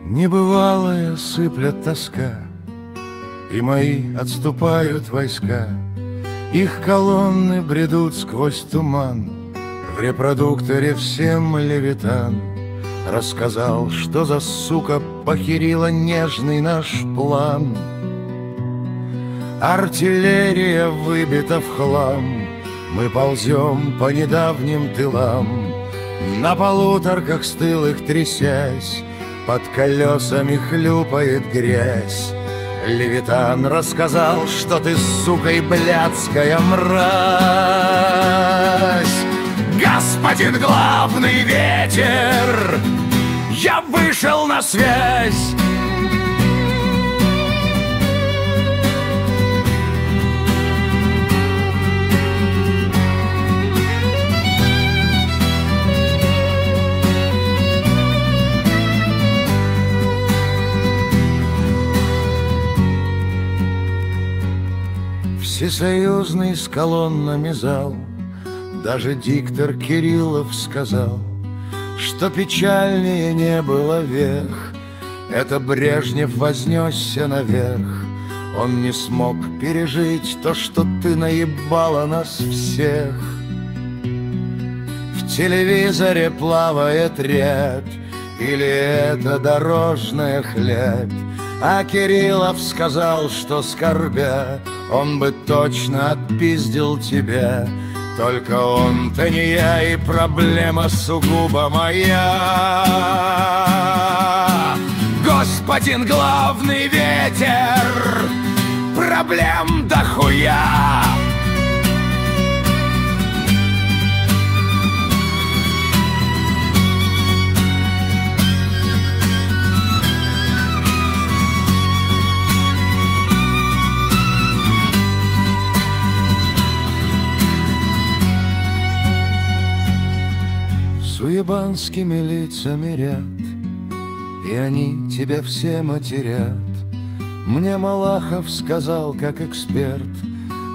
Небывалая сыплет тоска, и мои отступают войска. Их колонны бредут сквозь туман. В репродукторе всем Левитан рассказал, что за сука похерила нежный наш план. Артиллерия выбита в хлам, мы ползем по недавним тылам. На полуторках стылых трясясь, под колесами хлюпает грязь. Левитан рассказал, что ты, сука, и блядская мразь. Господин главный ветер, я вышел на связь. Всесоюзный с колоннами зал, даже диктор Кириллов сказал, что печальнее не было вех. Это Брежнев вознесся наверх. Он не смог пережить то, что ты наебала нас всех. В телевизоре плавает ряд, или это дорожная хлябь. А Кириллов сказал, что скорбя, он бы точно отпиздил тебя. Только он-то не я, и проблема сугубо моя. Господин главный ветер, проблем дохуя. С уебанскими лицами ряд, и они тебя все матерят. Мне Малахов сказал, как эксперт,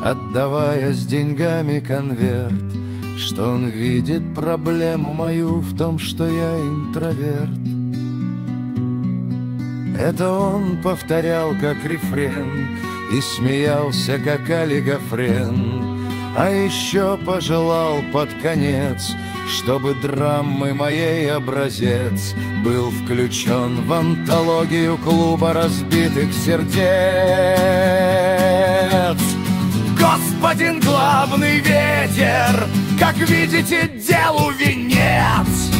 отдавая с деньгами конверт, что он видит проблему мою в том, что я интроверт. Это он повторял как рефрен и смеялся как олигофрен. А еще пожелал под конец, чтобы драмы моей образец был включен в антологию клуба разбитых сердец. Господин главный ветер, как видите, делу венец.